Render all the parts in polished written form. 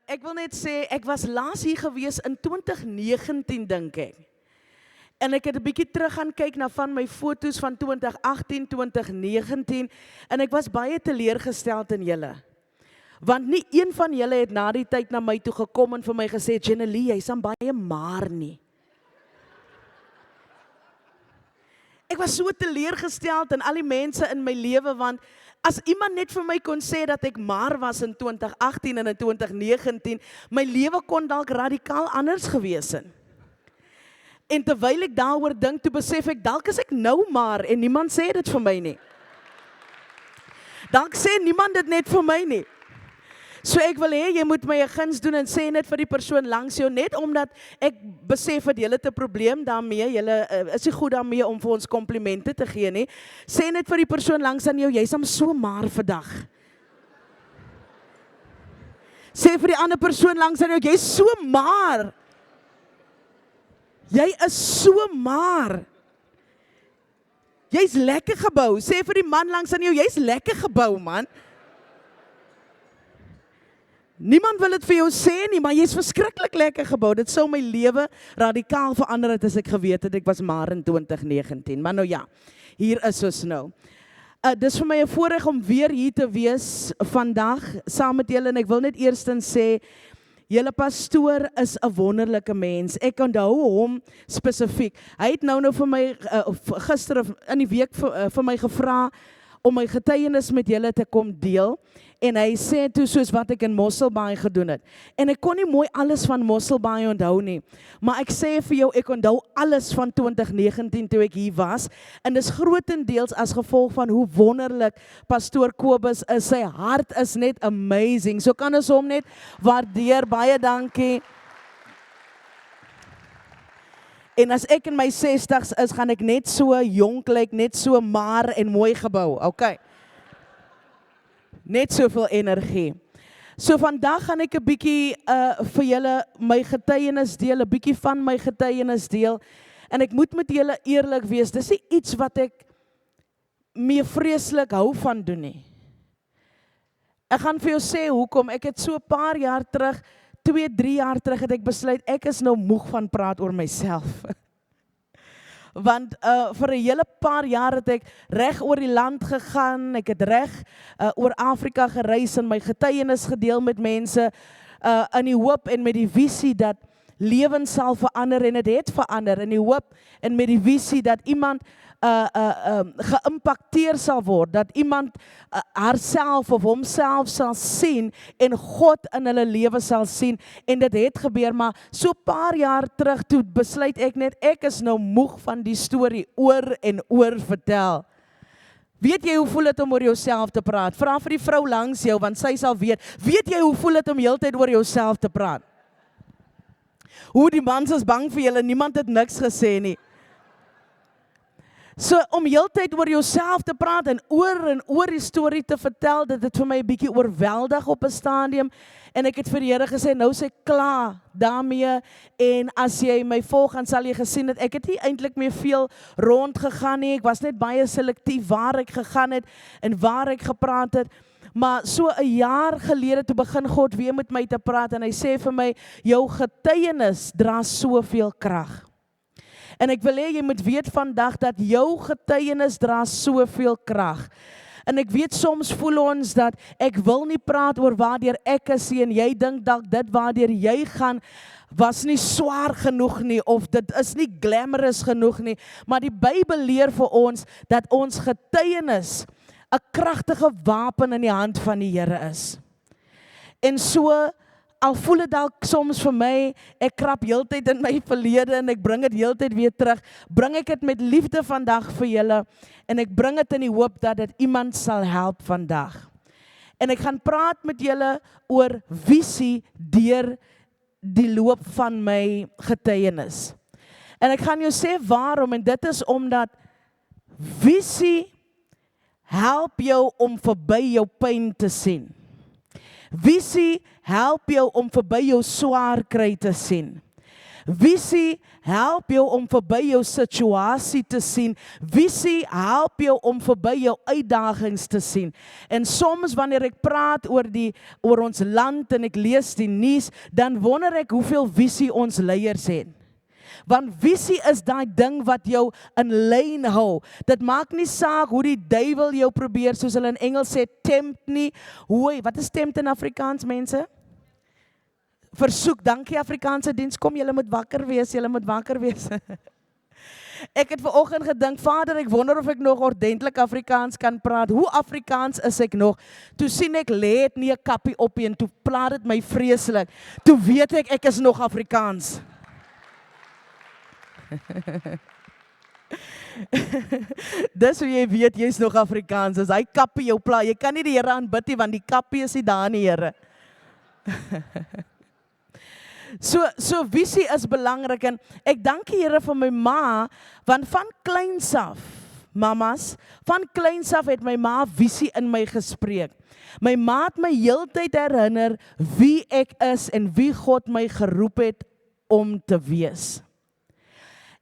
Ek wil net sê, ek was laas hier gewees in 2019 dink ek. En ek het 'n bietjie terug gaan kyk na van my foto's van 2018, 2019 en ek was baie teleurgesteld in julle. Want nie een van julle het na die tyd na my toe gekom en vir my gesê, Jenelie, jy's aan baie maar nie. Ek was so teleurgesteld in al die mense in my lewe, want as iemand net vir my kon sê dat ek maar was in 2018 en in 2019, my lewe kon dalk radikaal anders gewees het. En terwyl ek daaroor dink, toe besef ek, dalk is ek nou maar, en niemand sê dit vir my nie. Dalk sê niemand dit net vir my nie. So ek wil hê, jy moet my 'n guns doen en sê net vir die persoon langs jou, net omdat ek besef dat julle 'n probleem daarmee, julle is nie goed daarmee om vir ons komplimente te gee nie. Sê net vir die persoon langs aan jou, jy's so maar vandag. Sê vir die ander persoon langs aan jou, jy's so maar. Jy is so maar. Jy's lekker gebou. Sê vir die man langs aan jou, jy's lekker gebou, man. Niemand wil dit vir jou sê nie, maar jy's verskriklik lekker gebou. Dit sou my lewe radikaal verander het as ek geweet het ek was maar in 2019. Maar nou ja, hier is ons nou. Dis vir my 'n voorreg om weer hier te wees vandag saam met julle en ek wil net eerstens sê, julle pastoor is 'n wonderlike mens. Ek onthou hom spesifiek. Hy het nou vir my gister in die week vir my gevra om my getuienis met julle te kom deel. En hy sê toe soos wat ek in Mosselbaai gedoen het. En ek kon nie mooi alles van Mosselbaai onthou nie. Maar ek sê vir jou, ek onthou alles van 2019 toe ek hier was. En dis grootendeels as gevolg van hoe wonderlik pastoor Kobus is. Sy hart is net amazing. So kan ons hom net waardeer. Baie dankie. En as ek in my 60's is, gaan ek net so jonk lyk, net so maar en mooi gebou. Okay. Net soveel energie. So vandag gaan ek 'n bietjie vir julle my getuienis deel, 'n bietjie van my getuienis deel. En ek moet met julle eerlik wees, dis nie iets wat ek mee vreeslik hou van doen nie. Ek gaan vir jou sê hoekom. Ek het so 'n paar jaar terug, 2-3 jaar terug het ek besluit, ek is nou moeg van praat oor myself. Want vir 'n hele paar jaar het ek reg oor die land gegaan, ek het reg oor Afrika gereis en my getuienis gedeel met mense in die hoop en met die visie dat lewens sal verander en dit het verander, in die hoop en met die visie dat iemand geïmpakteer sal word, dat iemand haarself of homself sal sien en God in hulle lewe sal sien en dit het gebeur, maar so 'n paar jaar terug toe besluit ek net, ek is nou moeg van die storie oor en oor vertel. Weet jy hoe voel dit om oor jouself te praat? Vra vir die vrou langs jou, want sy sal weet. Weet jy hoe voel dit om heeltyd oor jouself te praat? Hoe die mans is bang vir julle, niemand het niks gesê nie. So om heeltyd oor jouself te praat en oor die storie te vertel, dit het vir my 'n bietjie oorweldig op 'n stadium en ek het vir die Here gesê, nou is ek klaar daarmee en as jy my volg, dan sal jy gesien het, ek het nie eintlik meer veel rondgegaan nie, ek was net baie selektief waar ek gegaan het en waar ek gepraat het. Maar so 'n jaar gelede toe begin God weer met my te praat en hy sê vir my, jou getuienis dra soveel krag. En ek wil hê jy moet weet vandag dat jou getuienis dra soveel krag. En ek weet soms voel ons dat ek wil nie praat oor waardeur ek is en jy dink dalk dit waardeur jy gaan was nie swaar genoeg nie of dit is nie glamorous genoeg nie. Maar die Bybel leer vir ons dat ons getuienis 'n kragtige wapen in die hand van die Here is. En so, al voel dit dalk soms vir my, ek krap heeltyd in my verlede en ek bring dit heeltyd weer terug, bring ek dit met liefde vandag vir julle en ek bring dit in die hoop dat dit iemand sal help vandag. En ek gaan praat met julle oor visie deur die loop van my getuienis. En ek gaan jou sê waarom en dit is omdat visie help jou om verby jou pyn te sien. Visie help jou om verby jou swaar kry te sien. Visie help jou om verby jou situasie te sien. Visie help jou om verby jou uitdagings te sien. En soms wanneer ek praat oor ons land en ek lees die nuus, dan wonder ek hoeveel visie ons leiers het. Want visie is daai ding wat jou in lyn hou. Dit maak nie saak hoe die duiwel jou probeer, soos hulle in Engels sê, tempt nie. Wat is tempt in Afrikaans, mense? Versoek, dankie Afrikaanse diens, kom julle moet wakker wees, Ek het vanoggend gedink, Vader, ek wonder of ek nog ordentlik Afrikaans kan praat. Hoe Afrikaans is ek nog? Toe sien ek, lê het nie 'n kappie op en toe plaat dit my vreeslik. Toe weet ek is nog Afrikaans. Dis hoe jy weet, jy is nog Afrikaans. As hy kappie jou pla, jy kan nie die Here aanbid nie, want die kappie is nie daar nie, Here. So visie is belangrik en ek dank die Here vir my ma, want van kleins af, mamas, van kleins af het my ma visie in my gespreek. My ma het my heeltyd herinner wie ek is en wie God my geroep het om te wees.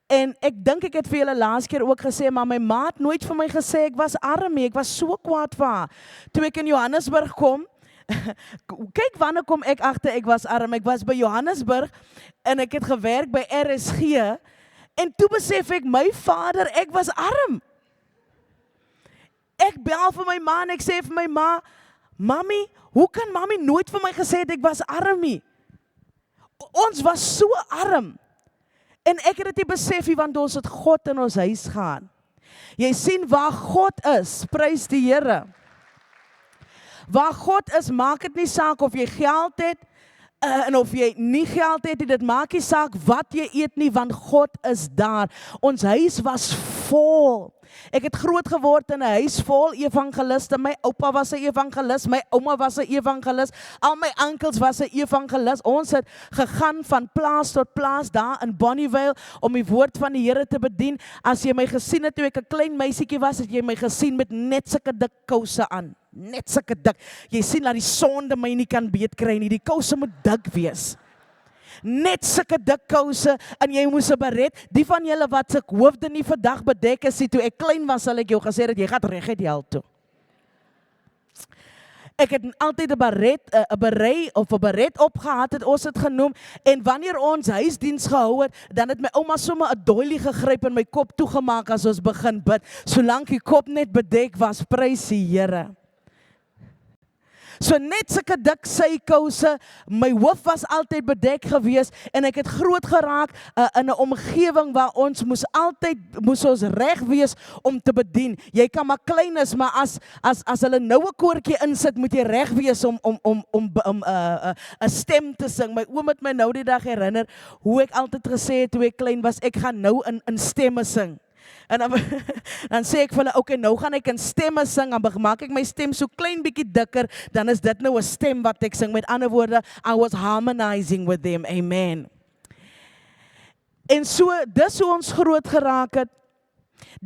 En ek dink ek het vir julle laas keer ook gesê, maar my ma het nooit vir my gesê ek was arm nie, ek was so kwaad vir haar. Toe ek in Johannesburg kom, kyk wanneer kom ek agter ek was arm. Ek was by Johannesburg en ek het gewerk by RSG en toe besef ek my vader, ek was arm. Ek bel vir my ma en ek sê vir my ma, Mami, hoe kan mami nooit vir my gesê het ek was arm nie? Ons was so arm. En ek het dit nie besef nie, want ons het God in ons huis gehad. Jy sien waar God is, prys die Here. Waar God is, maak dit nie saak of jy geld het, en of jy nie geld het, dit maak nie saak wat jy eet nie, want God is daar. Ons huis was vol. Ek het groot geword in 'n huis vol evangeliste. My oupa was 'n evangelis, my ouma was 'n evangelis, al my onkels was 'n evangelis. Ons het gegaan van plaas tot plaas daar in Bonnievale om die woord van die Here te bedien. As jy my gesien het toe ek 'n klein meisietjie was, het jy my gesien met net sulke dik kouse aan. Net sulke dik. Jy sien dat die sonde my nie kan beetkry nie. Die kouse moet dik wees. Net sulke dik kouse en jy moes 'n beret. Die van julle wat se hoofde nie vandag bedek is, toe ek klein was, sal ek jou gesê dat jy gaan reguit hel toe. Ek het altyd 'n beret opgehad, het ons het genoem, en wanneer ons huisdiens gehou het, dan het my ouma sommer 'n doilie gegryp en my kop toegemaak as ons begin bid, solank die kop net bedek was, prys die Here. So net sulke dik sykouse, my hoof was altyd bedek gewees en ek het groot geraak in 'n omgewing waar ons moes ons reg wees om te bedien. Jy kan maar klein is, maar as hulle nou 'n koortjie insit, moet jy reg wees om 'n stem te sing. My oom het my nou die dag herinner hoe ek altyd gesê het toe ek klein was, ek gaan nou in stemme sing. En dan sê ek vir hulle, okay, nou gaan ek in stemme sing, dan maak ek my stem so klein bietjie dikker, dan is dit nou 'n stem wat ek sing. Met ander woorde, I was harmonizing with them, amen. En so, dis hoe ons groot geraak het,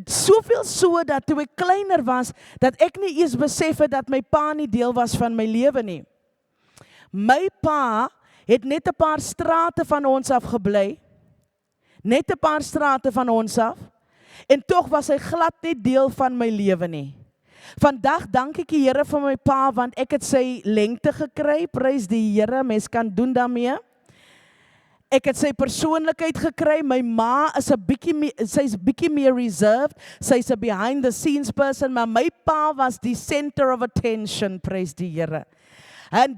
soveel so dat toe ek kleiner was, dat ek nie eers besef het dat my pa nie deel was van my lewe nie. My pa het net 'n paar strate van ons af gebly, net 'n paar strate van ons af, en tog was hy glad nie deel van my lewe nie. Vandag dank ek die Here vir my pa, want ek het sy lengte gekry, prys die Here, mens kan doen daarmee. Ek het sy persoonlikheid gekry, my ma is sy's bietjie meer reserved, sy's 'n behind the scenes person, maar my pa was die center of attention, prys die Here. En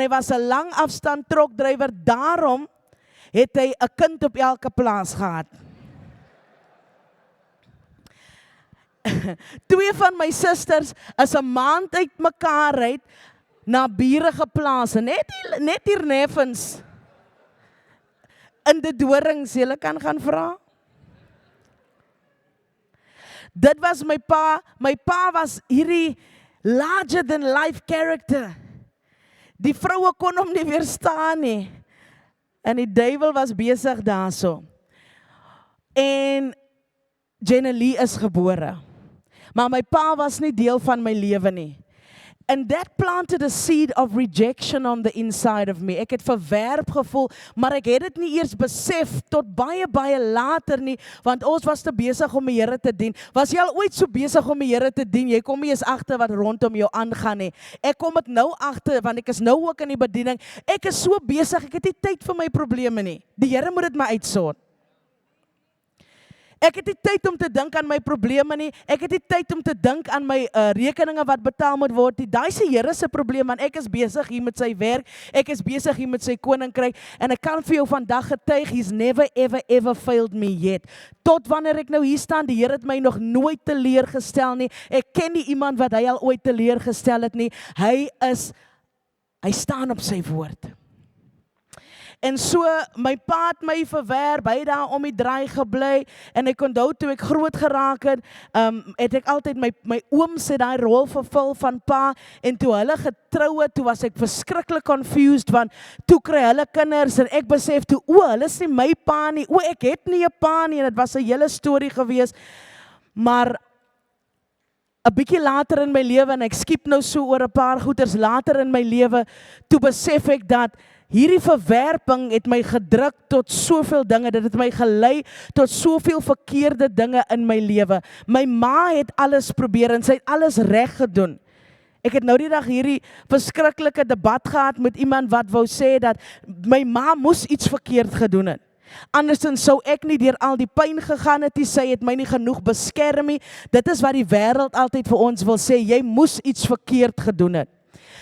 hy was 'n lang afstand trokdrywer, daarom het hy 'n kind op elke plaas gehad. Twee van my susters is 'n maand uit mekaar uit na bure plase, net hier neffens in die Dorings, julle kan gaan vra. Dit was my pa was hierdie larger than life character. Die vroue kon hom nie weerstaan nie. En die duiwel was besig daarso. En Jenny Lee is gebore. Maar my pa was nie deel van my lewe nie. And that planted a seed of rejection on the inside of me. Ek het verwerp gevoel, maar ek het dit nie eers besef tot baie later nie, want ons was te besig om die Here te dien. Was jy al ooit so besig om die Here te dien? Jy kom nie eens agter wat rondom jou aangaan nie. Ek kom dit nou agter, want ek is nou ook in die bediening. Ek is so besig, ek het nie tyd vir my probleme nie. Die Here moet dit my uitsort. Ek het nie tyd om te dink aan my probleme nie. Ek het nie tyd om te dink aan my rekeninge wat betaal moet word nie. Daai is die Here se probleem, want ek is besig hier met sy werk. Ek is besig hier met sy koninkryk. En ek kan vir jou vandag getuig, he's never ever failed me yet. Tot wanneer ek nou hier staan, die Here het my nog nooit teleurgestel nie. Ek ken nie iemand wat hy al ooit teleurgestel het nie. Hy staan op sy woord. En so, my pa het my verwerp, hy daar om die draai gebly, en ek onthou toe ek groot geraak het ek altyd, my ooms het die rol vervul van pa, en toe hulle getrou het, toe was ek verskriklik confused, want toe kry hulle kinders, en ek besef toe, hulle is nie my pa nie, ek het nie 'n pa nie, en het was 'n hele storie gewees, maar 'n bietjie later in my lewe, en ek skiep nou so oor 'n paar goeters later in my lewe, toe besef ek dat hierdie verwerping het my gedruk tot soveel dinge, dit het my gelei tot soveel verkeerde dinge in my lewe. My ma het alles probeer en sy het alles reg gedoen. Ek het nou die dag hierdie verskriklike debat gehad met iemand wat wou sê dat my ma moes iets verkeerd gedoen het. Andersins sou ek nie deur al die pyn gegaan het nie, sy het my nie genoeg beskerm nie. Dit is wat die wêreld altyd vir ons wil sê, jy moes iets verkeerd gedoen het.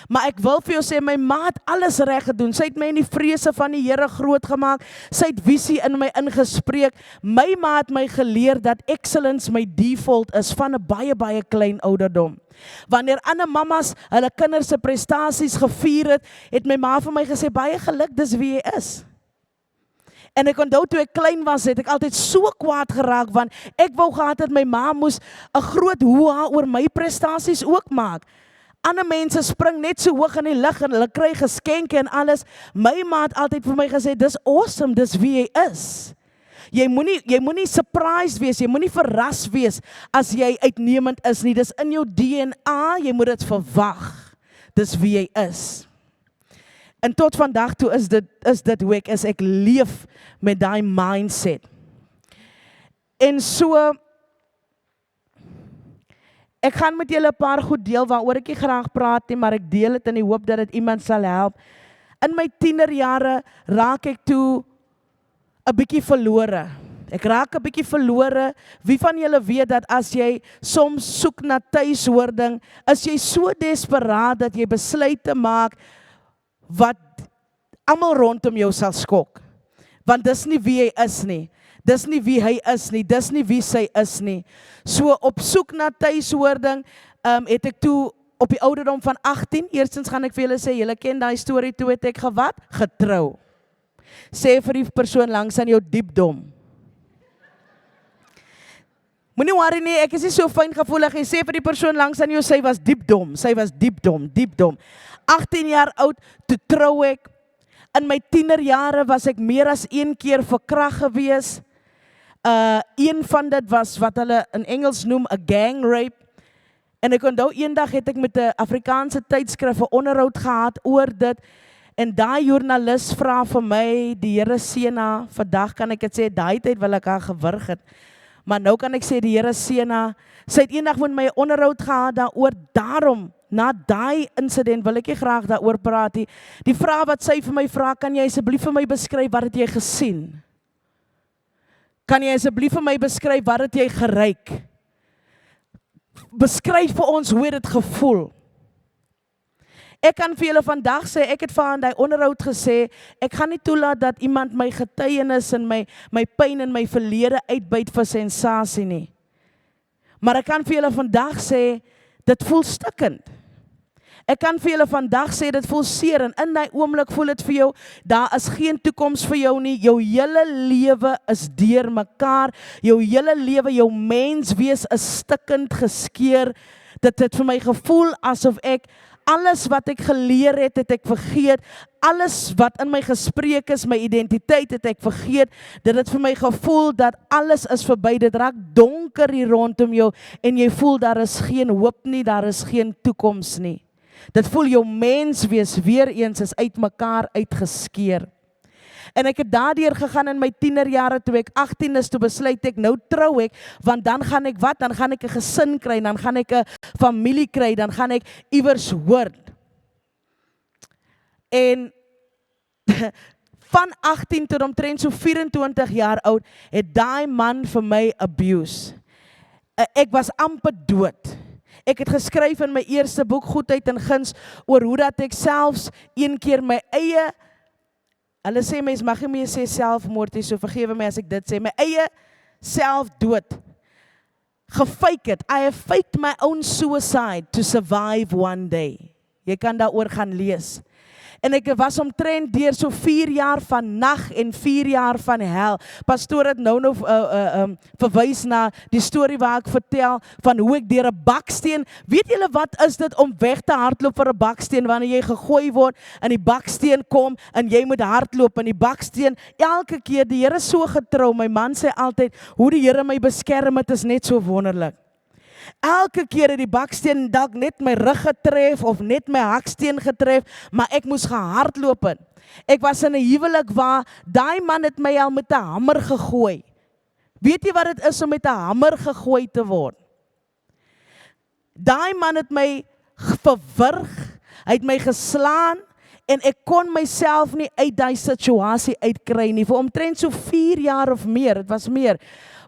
Maar ek wil vir jou sê, my ma het alles reg gedoen. Sy het my in die vrese van die Here groot gemaak. Sy het visie in my ingespreek. My ma het my geleer dat excellence my default is van 'n baie klein ouderdom. Wanneer ander mammas hulle kinders se prestasies gevier het, het my ma vir my gesê, baie geluk, dis wie jy is. En ek onthou toe ek klein was, het ek altyd so kwaad geraak, want ek wou gehad het my ma moes 'n groot hoeha oor my prestasies ook maak. Ander mense spring net so hoog in die lug en hulle kry geskenke en alles. My ma het altyd vir my gesê, dis awesome, dis wie jy is. Jy moenie surprised wees, jy moenie verras wees as jy uitnemend is nie. Dis in jou DNA, jy moet dit verwag. Dis wie jy is. En tot vandag toe is dit hoe ek is. Ek leef met daai mindset. En so, ek gaan met julle 'n paar goed deel waaroor ek nie graag praat nie, maar ek deel dit in die hoop dat dit iemand sal help. In my tienerjare raak ek toe 'n bietjie verlore. Ek raak 'n bietjie verlore. Wie van julle weet dat as jy soms soek na tuishoording, is jy so desperaat dat jy besluite maak wat almal rondom jou sal skok. Want dis nie wie hy is nie. Dis nie wie hy is nie, dis nie wie sy is nie. So op soek na tuishoording, het ek toe op die ouderdom van 18, eerstens gaan ek vir julle sê, julle ken daai storie, toe het ek getrou. Sê vir die persoon langs aan jou diepdom. Moenie worry nie, ek is nie so fyn gevoelig, jy sê vir die persoon langs aan jou, sy was diepdom. 18 jaar oud, toe trou ek. In my tienerjare was ek meer as 1 keer verkragt gewees. Een van dit was wat hulle in Engels noem 'n gang rape. En ek onthou eendag het ek met 'n Afrikaanse tydskrif 'n onderhoud gehad oor dit. En daai joernalis vra vir my, die Here seën haar, vandag kan ek dit sê, daai tyd wil ek haar gewurg het. Maar nou kan ek sê die Here seën haar. Sy het eendag met my 'n onderhoud gehad daaroor, daarom na daai insident wil ek nie graag daaroor praat nie. Die vraag wat sy vir my vra, kan jy asseblief vir my beskryf wat het jy gesien? Kan jy asseblief vir my beskryf wat het jy geruik? Beskryf vir ons hoe het dit gevoel? Ek kan vir julle vandag sê, ek het vir haar in die onderhoud gesê, ek gaan nie toelaat dat iemand my getuienis en my pyn en my verlede uitbuit vir sensasie nie. Maar ek kan vir julle vandag sê, dit voel stikkend. Ek kan vir julle vandag sê, dit voel seer, en in die oomblik voel dit vir jou, daar is geen toekoms vir jou nie, jou hele lewe is deur mekaar, jou hele lewe, jou menswees is stikkend geskeur. Dit het vir my gevoel asof ek alles wat ek geleer het ek vergeet. Alles wat in my gespreek is, my identiteit het ek vergeet. Dit het vir my gevoel dat alles is verby. Dit raak donker hier rondom jou en jy voel daar is geen hoop nie, daar is geen toekoms nie. Dit voel jou menswees weer eens is uit mekaar uitgeskeer. En ek het daardeur gegaan in my tienerjare, toe ek 18 is, toe besluit ek, nou trou ek, want dan gaan ek wat? Dan gaan ek 'n gesin kry, dan gaan ek 'n familie kry, dan gaan ek iewers hoor. En van 18 tot omtrent so 24 jaar oud, het daai man vir my abuse. Ek was amper dood. Ek het geskryf in my eerste boek, Goedheid en Guns, oor hoe dat ek selfs een keer my eie, hulle sê mens mag nie meer sê selfmoord, so vergewe my as ek dit sê, my eie selfdood gefake het. I have faked my own suicide to survive one day. Jy kan daaroor gaan lees. En ek was omtrent deur so 4 jaar van nag en 4 jaar van hel. Pastoor het nou verwys na die storie waar ek vertel van hoe ek deur 'n baksteen, weet julle wat is dit om weg te hardloop vir 'n baksteen wanneer jy gegooi word en die baksteen kom en jy moet hardloop en die baksteen, elke keer, die Here is so getrou, my man sê altyd, hoe die Here my beskerm het is net so wonderlik. Elke keer het die baksteen dalk net my rug getref of net my haksteen getref, maar ek moes gehardloop het. Ek was in 'n huwelik waar daai man het my al met 'n hamer gegooi. Weet jy wat dit is om met 'n hamer gegooi te word? Daai man het my verwrig, hy het my geslaan en ek kon myself nie uit daai situasie uitkry nie. Vir omtrent so 4 jaar of meer, dit was meer,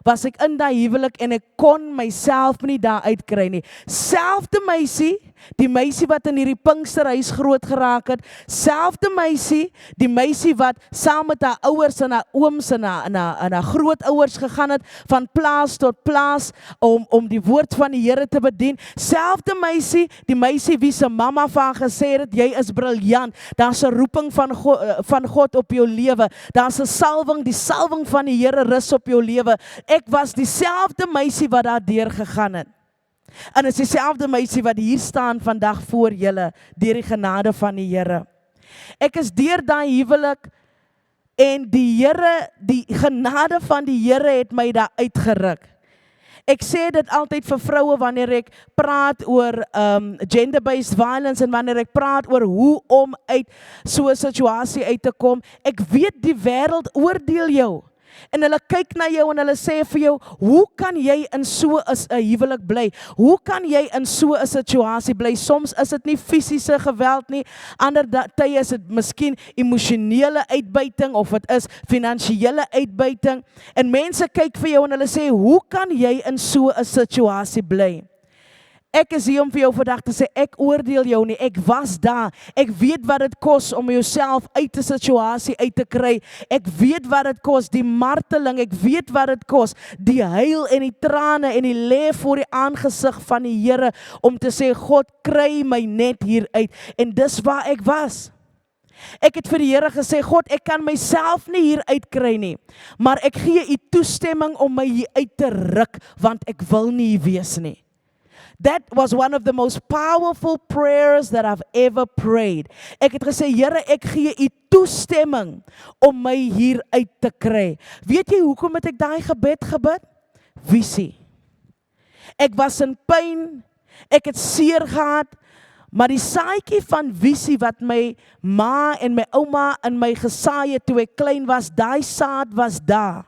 was ek in daai huwelik en ek kon myself nie daar uitkry nie. Selfde meisie, die meisie wat in hierdie Pinksterhuis groot geraak het, selfde meisie, die meisie wat saam met haar ouers en haar ooms en haar grootouers gegaan het, van plaas tot plaas, om die woord van die Here te bedien. Selfde meisie, die meisie wie se mamma van gesê het, jy is briljant, daar's 'n roeping van God op jou lewe, daar's 'n salwing, die salwing van die Here rus op jou lewe. Ek was dieselfde meisie wat daar deur gegaan het. En is dieselfde meisie wat hier staan vandag voor julle, deur die genade van die Here. Ek is deur daai huwelik en die Here, die genade van die Here het my daar uitgeruk. Ek sê dit altyd vir vroue wanneer ek praat oor gender-based violence en wanneer ek praat oor hoe om uit so 'n situasie uit te kom. Ek weet die wêreld oordeel jou. En hulle kyk na jou en hulle sê vir jou, hoe kan jy in so 'n huwelik bly? Hoe kan jy in so 'n situasie bly? Soms is dit nie fisiese geweld nie, ander tye is dit miskien emosionele uitbuiting of dit is finansiële uitbuiting. En mense kyk vir jou en hulle sê, hoe kan jy in so 'n situasie bly? Ek is hier om vir jou vandag te sê, ek oordeel jou nie, ek was daar, ek weet wat dit kos om jouself uit 'n situasie uit te kry, ek weet wat dit kos, die marteling, ek weet wat dit kos, die huil en die trane en die lê voor die aangesig van die Here, om te sê, God, kry my net hier uit, en dis waar ek was. Ek het vir die Here gesê, God, ek kan myself nie hier uitkry nie, maar ek gee u toestemming om my hier uit te ruk, want ek wil nie hier wees nie. That was one of the most powerful prayers that I've ever prayed. Ek het gesê, Here, ek gee u toestemming om my hier uit te kry. Weet jy hoekom het ek daai gebed gebid? Visie. Ek was in pyn, ek het seer gehad, maar die saadjie van visie wat my ma en my ouma in my gesaai het toe ek klein was, daai saad was daar.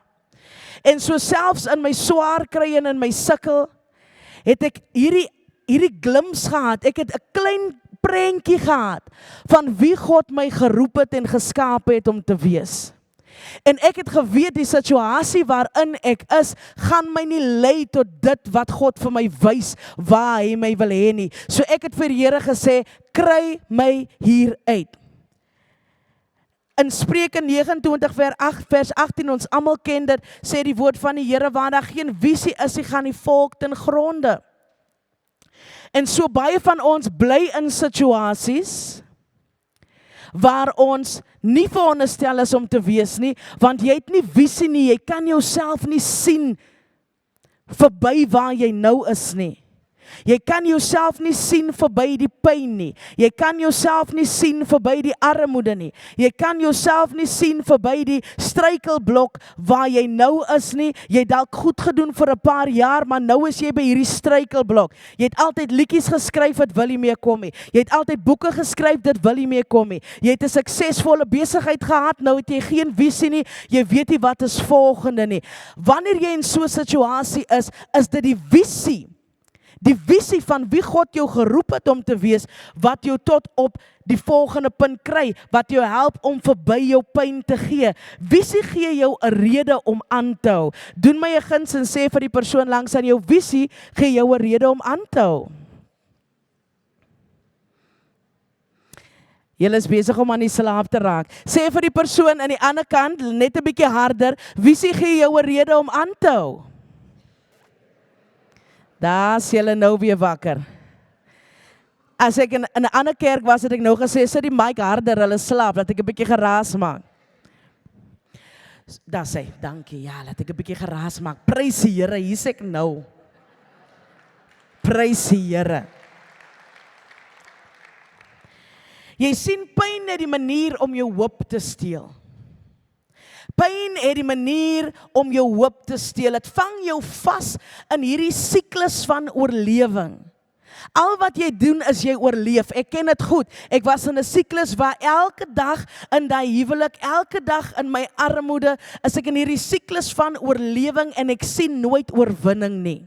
En so selfs in my swaar kry en in my sukkel, het ek hierdie glimps gehad, ek het 'n klein prentjie gehad, van wie God my geroep het en geskaap het om te wees. En ek het geweet, die situasie waarin ek is, gaan my nie lei tot dit wat God vir my wys, waar hy my wil hê nie. So ek het vir die Here gesê, kry my hier uit. In Spreuke 29 vers 18, ons almal ken dit, sê die woord van die Here, waar daar geen visie is, gaan die volk ten gronde. En so baie van ons bly in situasies waar ons nie veronderstel is om te wees nie, want jy het nie visie nie, jy kan jouself nie sien verby waar jy nou is nie. Jy kan jouself nie sien verby die pyn nie. Jy kan jouself nie sien verby die armoede nie. Jy kan jouself nie sien verby die struikelblok waar jy nou is nie. Jy het dalk goed gedoen vir 'n paar jaar, maar nou is jy by hierdie struikelblok. Jy het altyd liedjies geskryf, dit wil nie meer kom nie. Jy het altyd boeke geskryf, dit wil nie meer kom nie. Jy het 'n suksesvolle besigheid gehad, nou het jy geen visie nie. Jy weet nie wat is volgende nie. Wanneer jy in so 'n situasie is dit die visie. Die visie van wie God jou geroep het om te wees, wat jou tot op die volgende punt kry, wat jou help om verby jou pyn te gee. Visie gee jou 'n rede om aan te hou. Doen my 'n guns en sê vir die persoon langs aan jou, visie gee jou 'n rede om aan te hou. Julle is besig om aan die slaap te raak. Sê vir die persoon aan die ander kant, net 'n bietjie harder, visie gee jou 'n rede om aan te hou. Daar is julle nou weer wakker. As ek in 'n ander kerk was, het ek nou gesê, sit die mic harder, hulle slaap, laat ek 'n bietjie geraas maak. Daar sê, dankie, ja, laat ek 'n bietjie geraas maak. Prys die Here, hier sê ek nou. Prys die Here. Jy sien, pyn het die manier om jou hoop te steel. Pyn het die manier om jou hoop te steel. Dit vang jou vas in hierdie siklus van oorlewing. Al wat jy doen is jy oorleef. Ek ken dit goed. Ek was in 'n siklus waar elke dag in daai huwelik, elke dag in my armoede, is ek in hierdie siklus van oorlewing en ek sien nooit oorwinning nie.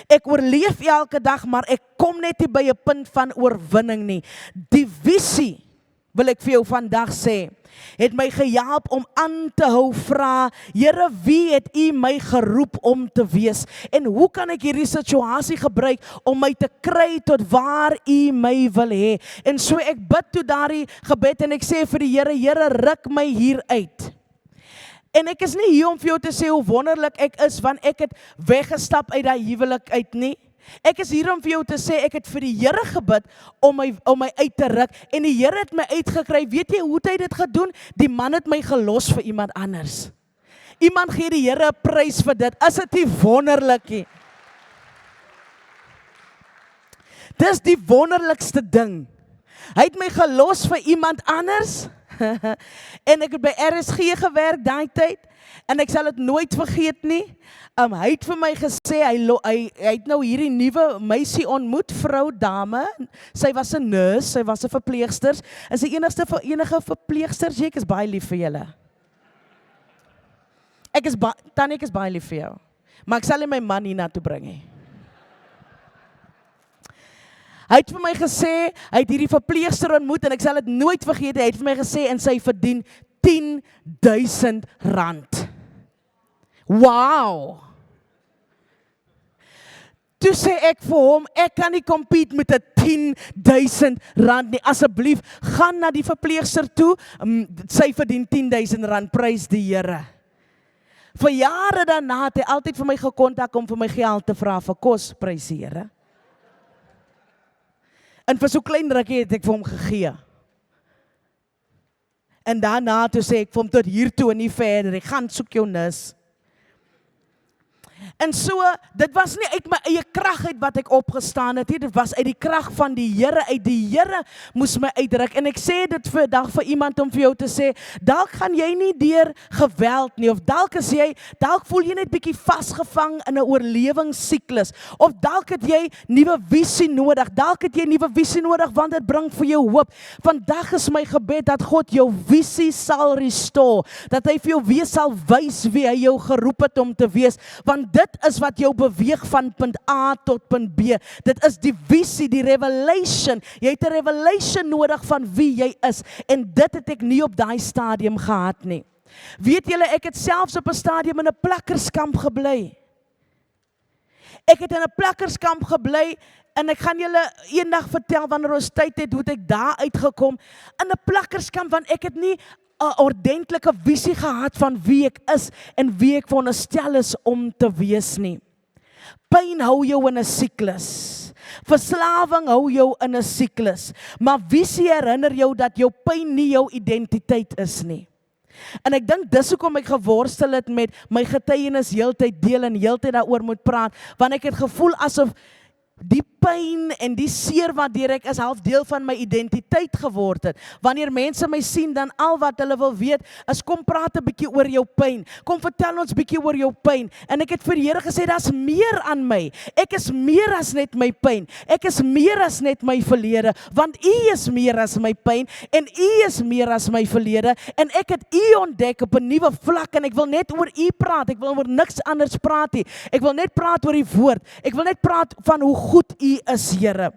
Ek oorleef elke dag, maar ek kom net nie by 'n punt van oorwinning nie. Die visie, wil ek vir jou vandag sê, het my gehelp om aan te hou vra, Here, wie het U my geroep om te wees? En hoe kan ek hierdie situasie gebruik om my te kry tot waar U my wil hê? En so ek bid toe daardie gebed en ek sê vir die Here, Here, ruk my hier uit. En ek is nie hier om vir jou te sê hoe wonderlik ek is, want ek het weggestap uit daai huwelik uit nie. Ek is hier om vir jou te sê, ek het vir die Here gebid om my uit te ruk, en die Here het my uitgekry. Weet jy hoe het hy dit gedoen? Die man het my gelos vir iemand anders. Iemand gee die Here 'n prys vir dit. Is dit nie wonderlik nie? Dis die wonderlikste ding. Hy het my gelos vir iemand anders. En ek het by RSG gewerk daai tyd, en ek sal dit nooit vergeet nie. Hy het vir my gesê, hy het nou hierdie nuwe meisie ontmoet, vrou, dame. Sy was 'n nurse, sy was 'n verpleegster. Is die enige verpleegsters? Ek is baie lief vir julle. Tannie, ek is baie lief vir jou. Maar ek sal nie my man hier na toe bring nie. Hy het vir my gesê, hy het hierdie verpleegster ontmoet, en ek sal dit nooit vergeet, hy het vir my gesê, en sy verdien R10,000. Wow! Toe sê ek vir hom, ek kan nie compete met 'n R10,000 nie, asseblief, gaan na die verpleegster toe, sy verdien R10,000, prys die Here. Vir jare daarna het hy altyd vir my gekontak om vir my geld te vra vir kos, prys die Here. En vir so klein rukkie het ek vir hom gegee. En daarna toe sê ek vir hom, tot hier toe en nie verder, ek gaan soek jou nis. En so, dit was nie uit my eie krag uit wat ek opgestaan het, dit was uit die krag van die Here, uit die Here moes my uitdruk. En ek sê dit vandag vir iemand om vir jou te sê, dalk gaan jy nie deur geweld nie, of dalk voel jy net bietjie vasgevang in 'n oorlewingssiklus, of dalk het jy nuwe visie nodig, want dit bring vir jou hoop. Vandag is my gebed dat God jou visie sal restore, dat hy vir jou weer sal wys wie hy jou geroep het om te wees, want dit is wat jou beweeg van punt A tot punt B. Dit is die visie, die revelation. Jy het 'n revelation nodig van wie jy is, en dit het ek nie op daai stadium gehad nie. Weet julle, ek het selfs op 'n stadium in 'n plakkerskamp gebly. Ek het in 'n plakkerskamp gebly, en ek gaan julle eendag vertel wanneer ons tyd het, hoe ek daar uitgekom, in 'n plakkerskamp, want ek het nie 'n ordentlike visie gehad van wie ek is en wie ek veronderstel is om te wees nie. Pyn hou jou in 'n siklus. Verslawing hou jou in 'n siklus. Maar visie herinner jou dat jou pyn nie jou identiteit is nie. En ek dink dis hoekom ek geworstel het met my getuienis heeltyd deel en heeltyd daaroor moet praat, want ek het gevoel asof Die pyn en die seer waardeur ek is half deel van my identiteit geword het. Wanneer mense my sien, dan al wat hulle wil weet is kom praat 'n bietjie oor jou pyn. Kom vertel ons bietjie oor jou pyn. En ek het vir die Here gesê, daar's meer aan my. Ek is meer as net my pyn. Ek is meer as net my verlede, want U is meer as my pyn en U is meer as my verlede en ek het U ontdek op 'n nuwe vlak en ek wil net oor U praat. Ek wil oor niks anders praat nie. Ek wil net praat oor die woord. Ek wil net praat van hoe goed U is, Here.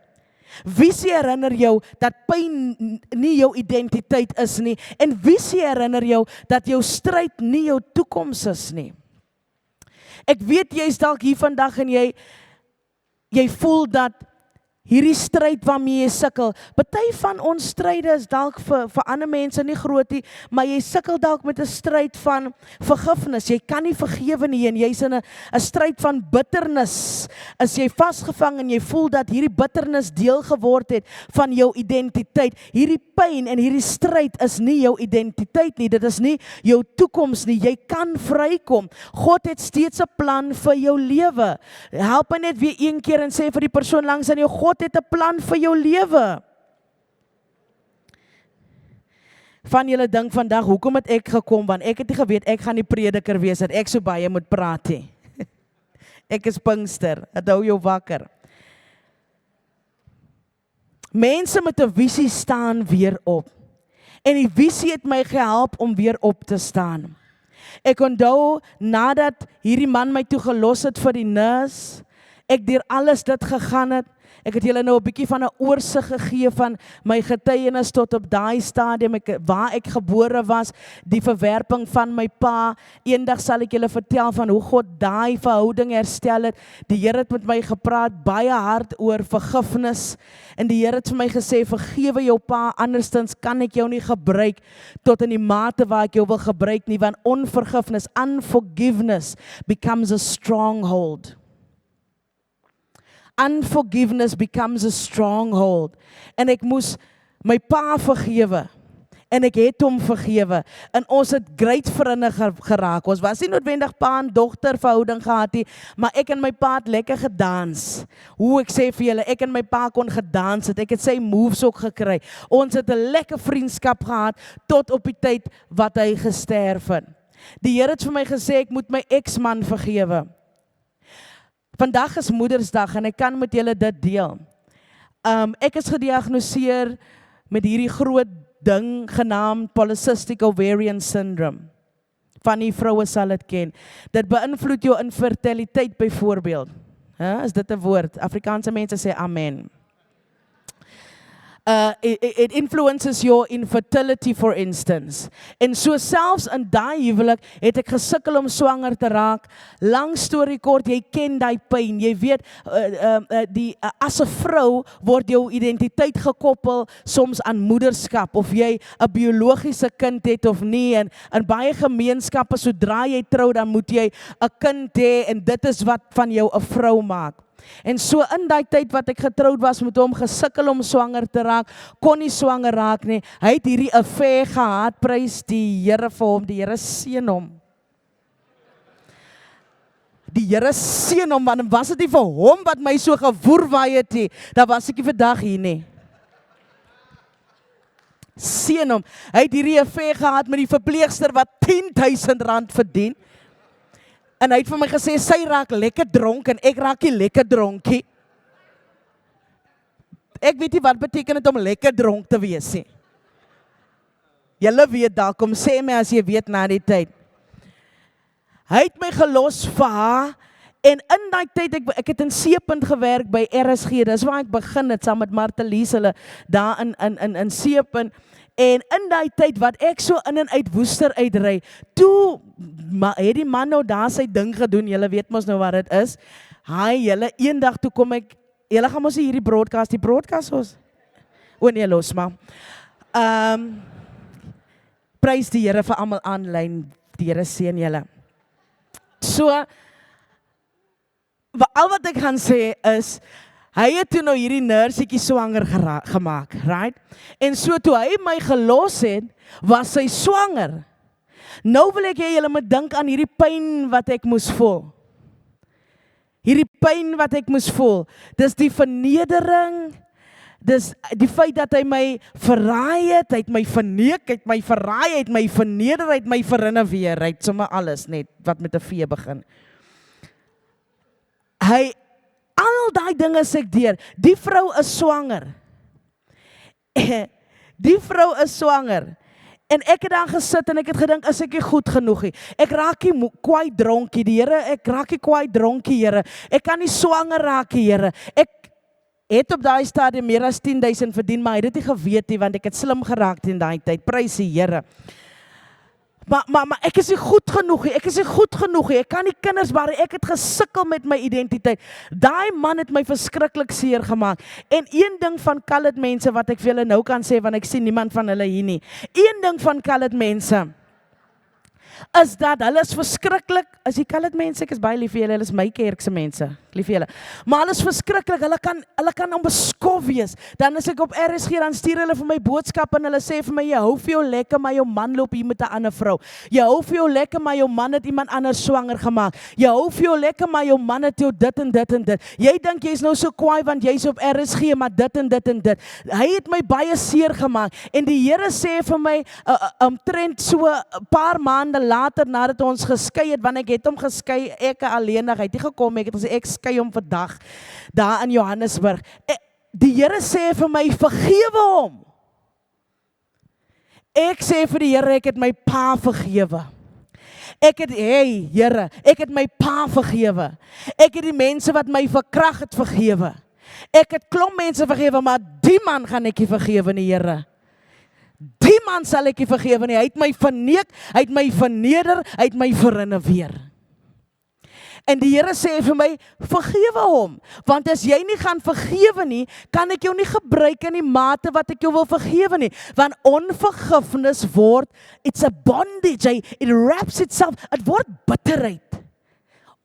Wie se herinner jou dat pyn nie jou identiteit is nie? En wie se herinner jou dat jou stryd nie jou toekoms is nie? Ek weet jy is dalk hier vandag en jy voel dat hierdie stryd waarmee jy sukkel, party van ons stryde is dalk vir ander mense nie groot nie, maar jy sukkel dalk met 'n stryd van vergifnis. Jy kan nie vergewe nie en jy's in 'n stryd van bitternis. Is jy vasgevang en jy voel dat hierdie bitternis deel geword het van jou identiteit. Hierdie pyn en hierdie stryd is nie jou identiteit nie. Dit is nie jou toekoms nie. Jy kan vrykom. God het steeds 'n plan vir jou lewe. Help my net weer een keer en sê vir die persoon langs aan jou, God het 'n plan vir jou lewe. Van julle dink vandag, hoekom het ek gekom? Want ek het nie geweet ek gaan die prediker wees dat ek so baie moet praat nie. Ek is Pinkster, dit hou jou wakker. Mense met 'n visie staan weer op. En die visie het my gehelp om weer op te staan. Ek onthou, nadat hierdie man my toe gelos het vir die nurse, ek deur alles dit gegaan het, ek het julle nou 'n bietjie van 'n oorsig gegee van my getuienis tot op daai stadium, waar ek gebore was, die verwerping van my pa. Eendag sal ek julle vertel van hoe God daai verhouding herstel het. Die Here het met my gepraat baie hard oor vergifnis. En die Here het vir my gesê, vergewe jou pa, andersins kan ek jou nie gebruik tot in die mate waar ek jou wil gebruik nie, want onvergifnis, unforgiveness becomes a stronghold. Unforgiveness becomes a stronghold. En ek moes my pa vergewe. En ek het hom vergewe. En ons het great vriende geraak. Ons was nie noodwendig pa en dogter verhouding gehad nie, maar ek en my pa het lekker gedans. Hoe ek sê vir julle, ek en my pa kon gedans het. Ek het sy moves ook gekry. Ons het 'n lekker vriendskap gehad tot op die tyd wat hy gesterf het. Die Here het vir my gesê ek moet my ex-man vergewe. Vandag is Moedersdag en ek kan met julle dit deel. Ek is gediagnoseer met hierdie groot ding genaamd Polycystic Ovarian Syndrome. Van die vroue sal dit ken. Dit beïnvloed jou infertiliteit byvoorbeeld. Is dit 'n woord? Afrikaanse mense sê amen. It influences your infertility, for instance. En so selfs in daai huwelik het ek gesukkel om swanger te raak. Lang storie kort, jy ken daai pyn. Jy weet, as 'n vrou word jou identiteit gekoppel soms aan moederskap, of jy 'n biologiese kind het of nie. En in baie gemeenskappe, sodra jy trou, dan moet jy 'n kind hê en dit is wat van jou 'n vrou maak. En so in daai tyd wat ek getroud was met hom, gesukkel om swanger te raak, kon nie swanger raak nie. Hy het hierdie affair gehad, prys die Here vir hom, die Here seën hom. Die Here seën hom, want was dit nie vir hom wat my so gewoerwaai het nie, dan was ek nie vandag hier nie. Seën hom. Hy het hierdie affair gehad met die verpleegster wat R10,000 verdien. En hy het vir my gesê, sy raak lekker dronk en ek raak nie lekker dronkie. Ek weet nie wat beteken dit om lekker dronk te wees nie. Julle weet dalk, kom sê my as jy weet na die tyd. Hy het my gelos vir haar, en in daai tyd, ek het in Seepunt gewerk by RSG, dis waar ek begin het, saam met Martelies, hulle daar in Seepunt. En in daai tyd wat ek so in en uit Woester uitry, toe het die man nou daar sy ding gedoen, julle weet mos nou wat dit is. Julle, eendag toe kom ek, julle gaan mos hierdie broadcast, die broadcast ons? O nee, los maar. Prys die Here vir almal aanlyn, die Here seën julle. So, al wat ek gaan sê is, hy het toe nou hierdie nursietjie swanger gemaak, right? En so toe hy my gelos het, was sy swanger. Nou wil ek hê julle moet dink aan hierdie pyn wat ek moes voel. hierdie pyn wat ek moes voel, dis die vernedering, dis die feit dat hy my verraai het, hy het my verneek, hy het my verraai, hy het my verneder, hy het my verinneweer, hy het sommer alles net, wat met 'n V begin. Al daai dinge sê ek deur, die vrou is swanger. Die vrou is swanger. En ek het daar gesit en ek het gedink, is ek nie goed genoeg nie. Ek raak nie kwaai dronkie, die Here, ek raak nie kwaai dronkie, Here. Ek kan nie swanger raak, Here. Ek het op daai stadium meer as 10,000 verdien, maar hy het dit nie geweet nie, want ek het slim geraak in daai tyd. Prys die Here. Maar ek is nie goed genoeg nie, ek is nie goed genoeg nie, ek kan nie kinders baar, ek het gesukkel met my identiteit. Daai man het my verskriklik seer gemaak. En een ding van colored mense wat ek vir julle nou kan sê, want ek sien niemand van hulle hier nie. Een ding van colored mense is dat hulle is verskriklik, as die colored mense, ek is baie lief vir julle, hulle is my kerkse mense, lief vir julle, maar hulle is verskriklik, hulle kan onbeskof wees. Dan as ek op RSG, dan stuur hulle vir my boodskap en hulle sê vir my, jy hou vir jou lekker, maar jou man loop hier met 'n ander vrou. Jy hou vir jou lekker, maar jou man het iemand anders swanger gemaak. Jy hou vir jou lekker, maar jou man het jou dit en dit en dit. Jy dink jy's nou so kwaai want jy's op RSG, maar dit en dit en dit. Hy het my baie seer gemaak en die Here sê vir my, omtrent so 'n paar maande later nadat ons geskei het, want ek het hom geskei, ek alleenig, hy het nie gekom, ek het gesê ek skei hom vandag daar in Johannesburg. Die Here sê vir my, vergewe hom. Ek sê vir die Here, ek het my pa vergewe. Here, ek het my pa vergewe. Ek het die mense wat my verkrag het vergewe. Ek het klomp mense vergewe, maar die man gaan ek nie vergewe nie, Here. Die man sal ek nie vergewe nie. Hy het my verneek, hy het my verneder, hy het my verinneweer. En die Here sê vir my, vergewe hom. Want as jy nie gaan vergewe nie, kan ek jou nie gebruik in die mate wat ek jou wil vergewe nie. Want onvergifnis word, it's a bondage, it wraps itself, het word bitterheid.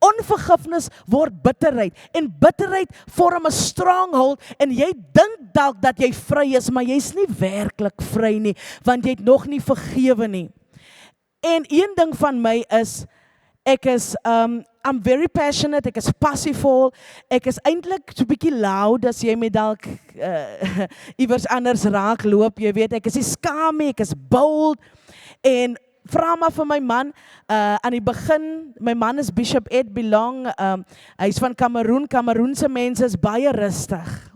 Onvergifnis word bitterheid. En bitterheid vorm 'n stronghold en jy dink dalk dat jy vry is, maar jy's nie werklik vry nie, want jy het nog nie vergewe nie. En een ding van my is, I'm very passionate, ek is passievol, ek is eintlik so 'n bietjie loud as jy met dalk iewers anders raak loop, jy weet, ek is nie skaam nie, ek is bold, en vra maar vir my man, aan die begin, my man is Bishop Ed Belong, hy is van Kameroen, Kameroense mense is baie rustig,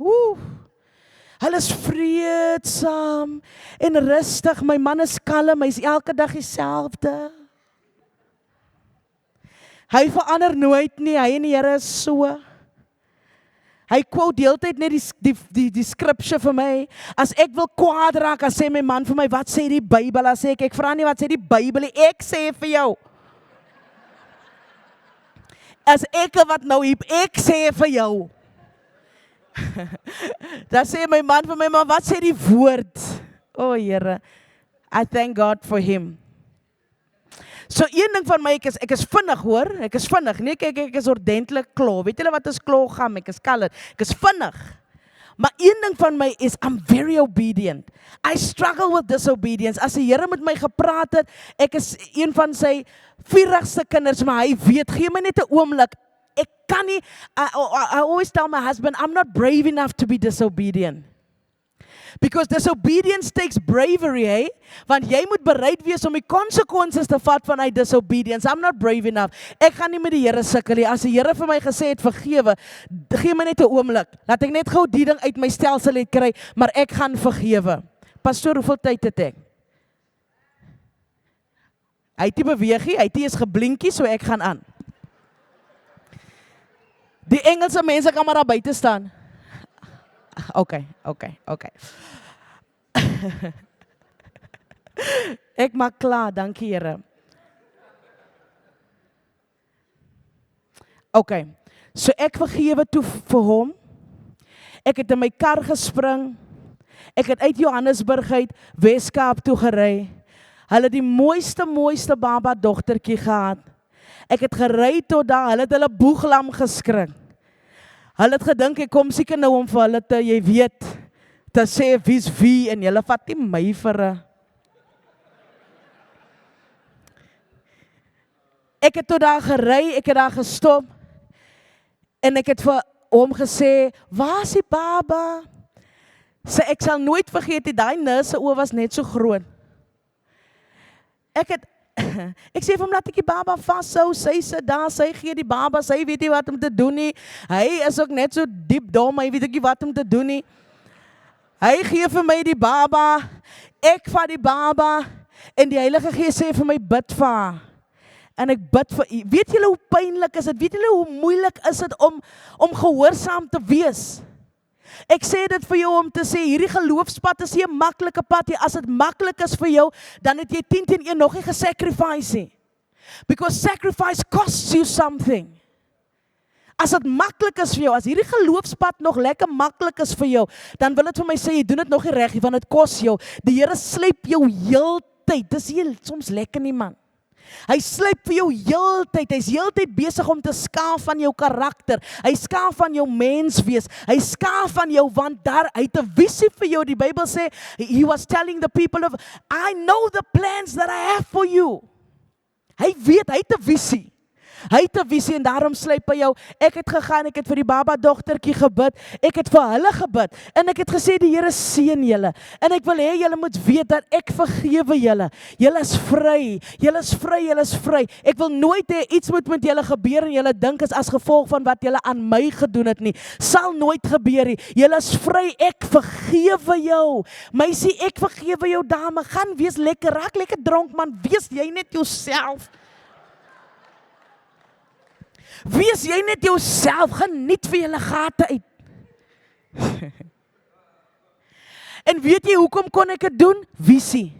hulle is vreedsaam en rustig, my man is kalm, hy is elke dag dieselfde. Hy verander nooit nie, hy en die Here is so. Hy quote deeltyd net die scripture vir my. As ek wil kwaad raak, as sê my man vir my, wat sê die Bybel? As sê ek vra nie wat sê die Bybel nie, ek sê vir jou. As ek wat nou heb, ek sê vir jou. Dan sê my man vir my, maar wat sê die woord? O Here, I thank God for him. So een ding van my, ek is vinnig hoor, ek is vinnig, nee kyk, ek is ordentlik klo, weet julle wat is klo gaan, ek is colored, ek is vinnig, maar een ding van my is, I'm very obedient, I struggle with disobedience, as die Here met my gepraat het, ek is een van sy vurigste kinders, maar hy weet, gee my net 'n oomblik, ek kan nie, I always tell my husband, I'm not brave enough to be disobedient. Because disobedience takes bravery, eh? Want jy moet bereid wees om die konsekwensies te vat van uit disobedience. I'm not brave enough. Ek gaan nie met die Here sukkel nie. As die Here vir my gesê het vergewe, gee my net 'n oomblik. Laat ek net gou die ding uit my stelsel het kry, maar ek gaan vergewe. Pastoor, hoeveel tyd het ek? Hy het nie beweeg nie, hy het nie eens geblinkie, so ek gaan aan. Die Engelse mense kan maar daar buite staan. Okay. Ek maak klaar, dankie Here. Okay, so ek vergewe toe vir hom. Ek het in my kar gespring. Ek het uit Johannesburg uit Weskaap toe gery. Hulle het die mooiste baba dogtertjie gehad. Ek het gery tot daar, hulle het hulle boeglam geskrik. Hulle het gedink, ek kom seker nou om vir hulle te, jy weet, te sê wie's wie, en julle vat nie my vir 'n. Ek het tot daar gery, ek het daar gestop, En ek het vir hom gesê, waar is die baba? Ek sal nooit vergeet, die nurse se oë was net so groot. Ek sê vir hom, laat ek die baba vashou, sy sit daar, sy gee die baba, sy weet nie wat om te doen nie. Hy is ook net so diep dom, hy weet ook nie wat om te doen nie. Hy gee vir my die baba, ek vat die baba, en die Heilige Gees sê vir my, bid vir haar. En ek bid vir u. Weet julle hoe pynlik is dit? Weet julle hoe moeilik is dit om gehoorsaam te wees? Ek sê dit vir jou om te sê, hierdie geloofspad is nie 'n maklike pad nie. As dit maklik is vir jou, dan het jy 10-1 nog nie gesacrifice nie. Because sacrifice costs you something. As dit maklik is vir jou, as hierdie geloofspad nog lekker maklik is vir jou, dan wil dit vir my sê, jy doen dit nog nie reg nie, want dit kos jou. Die Here sleep jou heeltyd. Dis nie soms lekker nie, man. Hy slyp vir jou heeltyd, hy's heeltyd besig om te skaaf van jou karakter, hy skaaf van jou menswees, hy skaaf van jou, want hy het 'n visie vir jou. Die Bybel sê, he was telling the people of, I know the plans that I have for you. Hy weet, hy het 'n visie. Hy het 'n visie en daarom slyp hy jou. Ek het gegaan, ek het vir die baba dogtertjie gebid, ek het vir hulle gebid, en ek het gesê, die Here seën julle, en ek wil hê julle moet weet dat ek vergewe julle. Julle is vry, julle is vry, julle is vry. Ek wil nooit hê iets moet met julle gebeur en julle dink is as gevolg van wat julle aan my gedoen het nie. Sal nooit gebeur nie. Julle is vry, ek vergewe jou. Meisie, ek vergewe jou, dame. Gaan wees lekker, raak lekker dronk, man. Wees jy net jouself. Wees jy net jouself, geniet vir julle gate uit. En weet jy hoekom kon ek dit doen? Visie.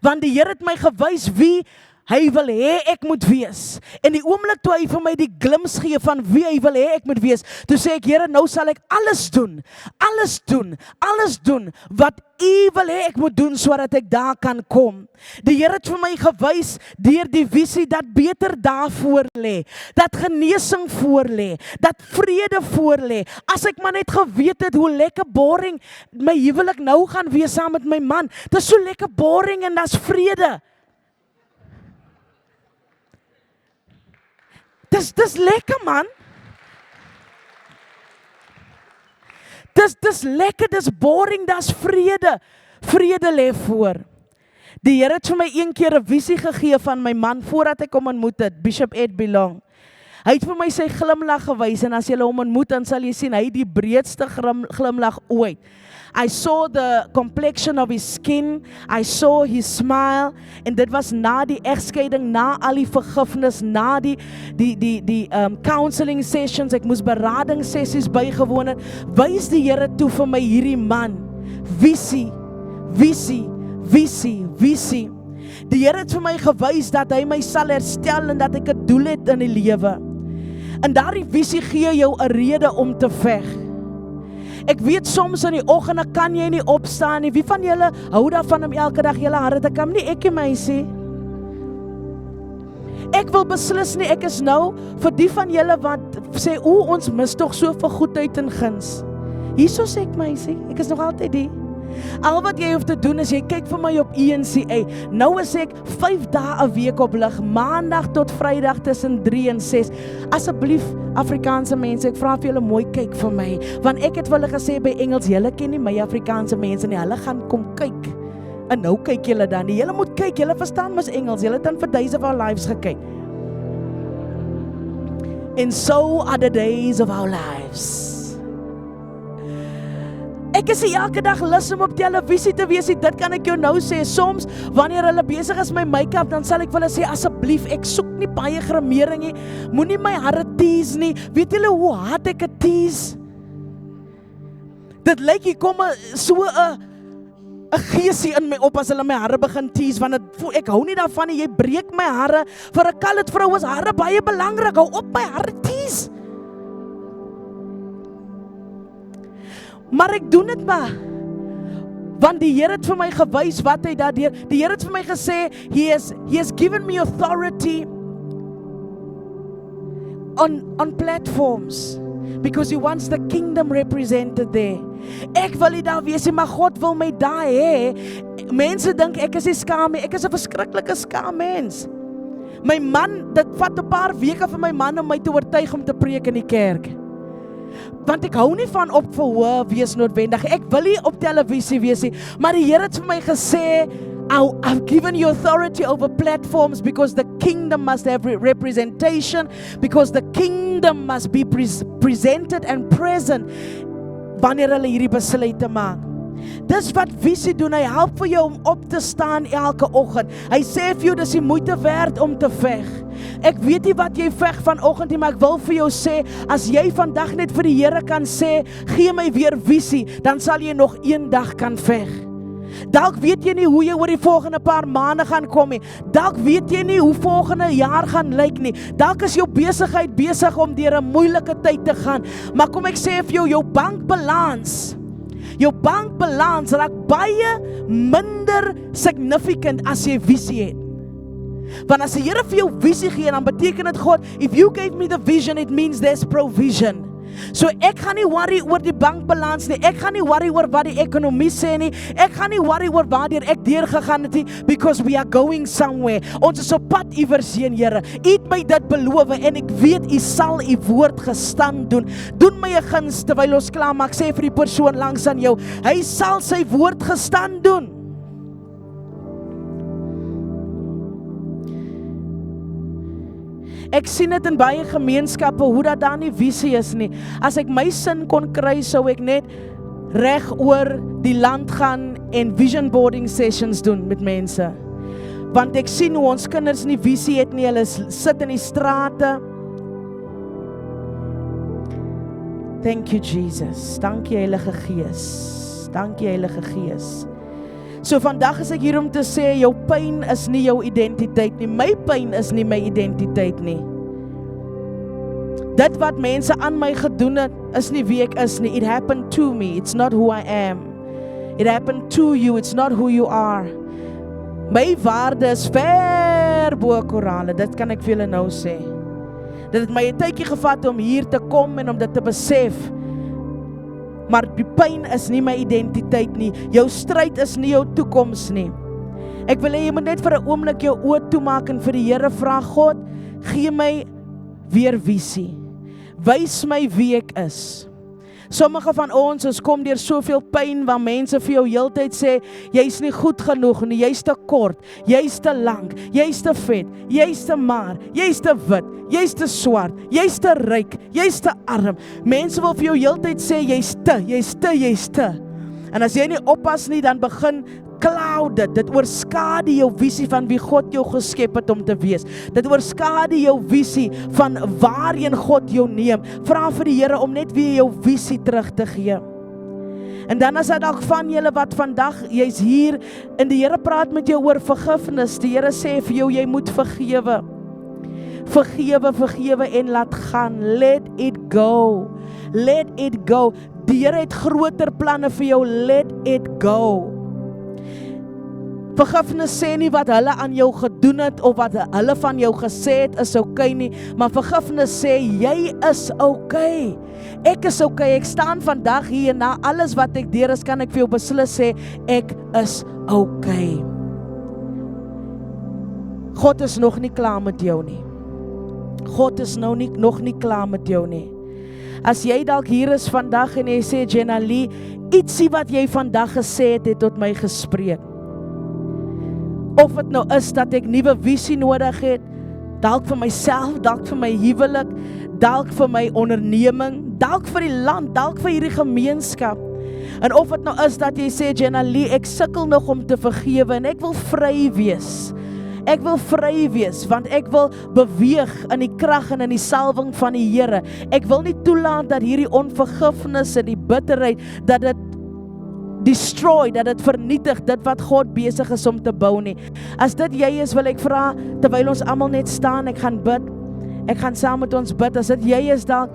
Want die Here het my gewys wie hy wil hê ek moet wees. En die oomblik toe hy vir my die glimps gee van wie hy wil hê ek moet wees, toe sê ek, Here, nou sal ek alles doen wat U wil hê ek moet doen sodat ek daar kan kom. Die Here het vir my gewys deur die visie dat beter daar voor lê, dat genesing voor lê, dat vrede voor lê. As ek maar net geweet het hoe lekker boring my huwelik nou gaan wees saam met my man. Dit is so lekker boring en daar's vrede. Dis lekker, man. Dis lekker, dis boring, dis vrede. Vrede lê voor. Die Here het vir my een keer 'n visie gegee van my man voordat ek hom ontmoet het, Bishop Ed Belong. Hy het vir my sy glimlag gewys en as jy hom ontmoet dan sal jy sien hy het die breedste glimlag ooit. I saw the complexion of his skin, I saw his smile, en dit was na die egskeiding, na al die vergifnis, na die counseling sessions, ek moes beradingssessies bygewoon het, wys die Here toe vir my hierdie man, visie. Die Here het vir my gewys dat hy my sal herstel en dat ek 'n doel het in die lewe. En daardie visie gee jou 'n rede om te veg. Ek weet soms in die oggende kan jy nie opstaan nie. Wie van julle hou daarvan om elke dag julle hare te kam? Nie ek en meisie. Ek wil beslis nie, ek is nou vir die van julle wat sê, ons mis tog soveel goedheid en guns. Hierso sê ek meisie, ek is nog altyd die. Al wat jy hoef te doen is, jy kyk vir my op ENCA, nou is ek 5 dae 'n week op lig, maandag tot vrydag tussen 3 en 6, asseblief Afrikaanse mense, ek vra vir julle mooi kyk vir my, want ek het vir hulle gesê by Engels, julle ken nie my Afrikaanse mense nie, hulle gaan kom kyk, en nou kyk julle dan nie, julle moet kyk, julle verstaan mos Engels, julle het dan vir Days of Our Lives gekyk, and so are the days of our lives. Ek is elke dag lus om op televisie te wees, dit kan ek jou nou sê, soms, wanneer hulle besig is met my make-up, dan sal ek vir hulle sê, asseblief, ek soek nie baie grimering nie, moenie my hare tease nie, weet julle hoe hard ek het tease? Dit lyk, hier kom so 'n geesie in my op, as hulle my hare begin tease, want ek hou nie daarvan nie, jy breek my hare, vir 'n colored vrou is hare baie belangrik, hou op my hare tease. Maar ek doen dit maar, want die Here het vir my gewys wat hy daardeur, die Here het vir my gesê, He has given me authority on platforms, because He wants the kingdom represented there. Ek wil nie daar wees, maar God wil my daar hê. Mense dink ek is nie skaam nie, ek is 'n verskriklike skaam mens. My man, dit vat 'n paar weke vir my man om my te oortuig om te preek in die kerk. Want ek hou nie van op verhoor wees noodwendig. Ek wil nie op televisie wees nie, maar die Here het vir my gesê, I've given you authority over platforms because the kingdom must have representation, because the kingdom must be presented and present wanneer hulle hierdie besluite maak. Dis wat visie doen, hy help vir jou om op te staan elke oggend. Hy sê vir jou, dis die moeite werd om te veg. Ek weet nie wat jy veg vanoggend nie, maar ek wil vir jou sê, as jy vandag net vir die Here kan sê, gee my weer visie, dan sal jy nog een dag kan veg. Dalk weet jy nie hoe jy oor die volgende paar maande gaan kom nie. Dalk weet jy nie hoe volgende jaar gaan lyk nie. Dalk is jou besigheid besig om deur 'n moeilike tyd te gaan. Maar kom ek sê vir jou, jou bankbalans raak baie minder significant as jy visie het. Want as die Here vir jou visie gee, dan beteken dit God, if you gave me the vision, it means there's provision. So ek gaan nie worry oor die bankbalans nie, ek gaan nie worry oor wat die ekonomie sê nie, ek gaan nie worry oor waardeur ek deurgegaan het nie, because we are going somewhere. Ons is op pad iewers heen, Here. U het my dit beloof en ek weet U sal U woord gestand doen. Doen my 'n guns terwyl ons klaar maak, sê vir die persoon langs aan jou, hy sal sy woord gestand doen. Ek sien dit in baie gemeenskappe, hoe dat daar nie visie is nie. As ek my sin kon kry, sou ek net reg oor die land gaan en vision boarding sessions doen met mense. Want ek sien hoe ons kinders nie visie het nie, hulle sit in die strate. Thank you Jesus, dankie Heilige Gees, dankie Heilige Gees. So vandag is ek hier om te sê, jou pyn is nie jou identiteit nie, my pyn is nie my identiteit nie. Dit wat mense aan my gedoen het, is nie wie ek is nie. It happened to me, it's not who I am. It happened to you, it's not who you are. My waarde is ver bo korale, dit kan ek vir julle nou sê. Dit het my 'n tydjie gevat om hier te kom en om dit te besef. Maar die pyn is nie my identiteit nie. Jou stryd is nie jou toekoms nie. Ek wil hê jy moet net vir 'n oomblik jou oë toemaak en vir die Here vra, God, gee my weer visie. Wys my wie ek is. Sommige van ons kom deur soveel pyn waar mense vir jou heeltyd sê, jy's nie goed genoeg nie, jy's te kort, jy's te lank, jy's te vet, jy's te maar, jy's te wit, jy's te swart, jy's te ryk, jy's te arm. Mense wil vir jou heeltyd sê, jy's te. En as jy nie oppas nie, dan begin cloud dit oorskade jou visie van wie God jou geskep het om te wees. Dit oorskade jou visie van waarheen God jou neem. Vra vir die Here om net weer jou visie terug te gee. En dan is dit dalk van julle wat vandag, jy's hier en die Here praat met jou oor vergifnis. Die Here sê vir jou, jy moet vergewe. Vergewe en laat gaan. Let it go. Let it go. Die Here het groter planne vir jou. Let it go. Vergifnis sê nie wat hulle aan jou gedoen het of wat hulle van jou gesê het is okay nie, maar vergifnis sê jy is okay. Ek is okay. Ek staan vandag hier na alles wat ek deur is, kan ek vir jou beslis sê ek is okay. God is nog nie klaar met jou nie. God is nog nie klaar met jou nie. As jy dalk hier is vandag en jy sê, Jenalie, ietsie wat jy vandag gesê het tot my gespreek. Of het nou is dat ek nuwe visie nodig het, dalk vir myself, dalk vir my huwelik, dalk vir my onderneming, dalk vir die land, dalk vir hierdie gemeenskap. En of het nou is dat jy sê, Jenalie, ek sukkel nog om te vergewe en ek wil vry wees. Ek wil vry wees, want ek wil beweeg in die krag en in die salwing van die Here. Ek wil nie toelaat dat hierdie onvergifnis en die bitterheid, dat dit destroy, dat dit vernietig, dit wat God besig is om te bou nie. As dit jy is, wil ek vra, terwyl ons almal net staan, ek gaan bid, ek gaan saam met ons bid. As dit jy is, dan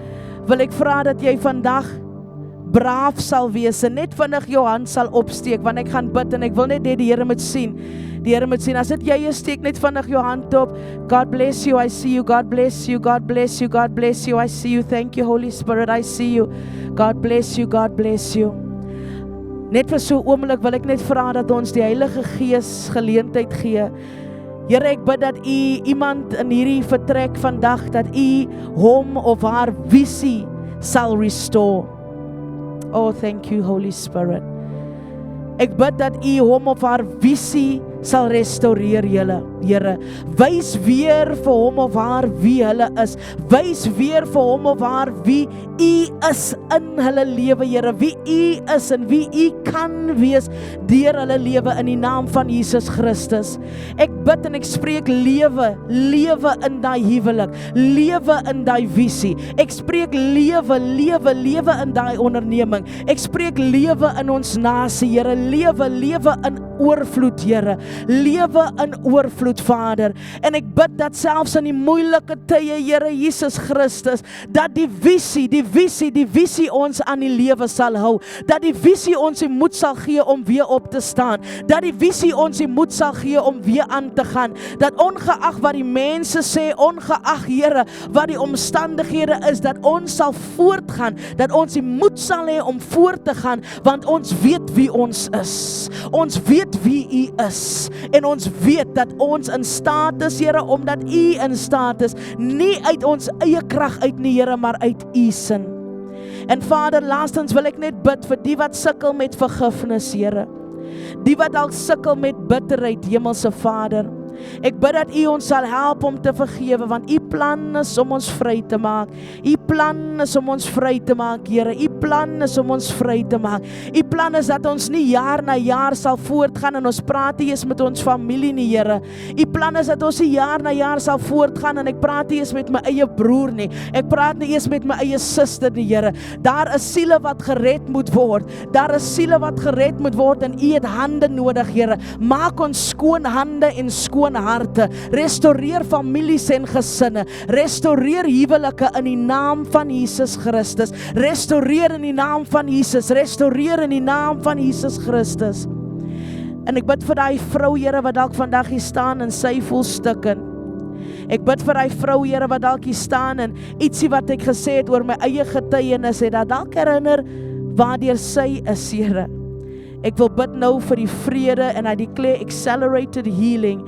wil ek vra dat jy vandag braaf sal wees en net vinnig jou hand sal opsteek, want ek gaan bid en ek wil net die Here moet sien. Die Here moet sien, as dit jy is, steek net vinnig jou hand op. God bless you, I see you, God bless you, God bless you, God bless you, I see you, thank you Holy Spirit, I see you, God bless you, God bless you. Net vir so 'n oomblik wil ek net vra dat ons die Heilige Gees geleentheid gee Here, ek bid dat U iemand in hierdie vertrek vandag, dat U hom of haar visie sal restore. Oh, thank you, Holy Spirit. Ek bid dat U hom of haar visie sal restoreer, Here. Wys weer vir hom of haar wie hulle is. Wys weer vir hom of haar wie U is in hulle lewe, Here. Wie U is en wie U kan wees deur hulle lewe in die naam van Jesus Christus. Ek bid en ek spreek lewe in daai huwelik, lewe in daai visie. Ek spreek lewe in daai onderneming. Ek spreek lewe in ons nasie, Here. Lewe in oorvloed, Here. Lewe in oorvloed, Vader. En ek bid dat selfs in die moeilike tye, Here Jesus Christus, dat die visie ons aan die lewe sal hou. Dat die visie ons die moed sal gee om weer op te staan. Dat die visie ons die moed sal gee om weer aan te gaan. Dat ongeag wat die mense sê, ongeag, Here, wat die omstandighede is, dat ons sal voortgaan. Dat ons die moed sal hê om voort te gaan, want ons weet wie ons is. Ons weet wie U is. En ons weet dat ons in staat is, Here, omdat U in staat is, nie uit ons eie krag uit nie, Here, maar uit U sin. En Vader, laastens wil ek net bid vir die wat sukkel met vergifnis, Here. Die wat al sukkel met bitterheid, Hemelse Vader. Ek bid dat U ons sal help om te vergewe, want U plan is om ons vry te maak. U plan is om ons vry te maak, Here. U plan is om ons vry te maak. U plan is dat ons nie jaar na jaar sal voortgaan en ons praat nie eens met ons familie nie, Here. U plan is dat ons nie jaar na jaar sal voortgaan en ek praat nie eens met my eie broer nie. Ek praat nie eens met my eie suster nie, Here. Daar is siele wat gered moet word. Daar is siele wat gered moet word en U het hande nodig, Here. Maak ons skoon hande en skoon harte, restoreer families en gesinne, restoreer huwelike in die naam van Jesus Christus, restoreer in die naam van Jesus, restoreer in die naam van Jesus Christus. En ek bid vir daai vrou, Here, wat dalk vandag hier staan en sy voel stukken. Ek bid vir daai vrou, Here, wat dalk hier staan en ietsie wat ek gesê het oor my eie getuienis het, dat dalk herinner waardeur sy is, Here. Ek wil bid nou vir die vrede and I declare accelerated healing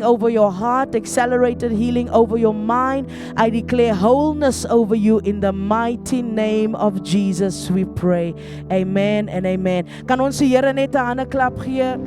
over your heart, accelerated healing over your mind. I declare wholeness over you in the mighty name of Jesus we pray. Amen and amen. Kan ons die Here net 'n hande klap gee?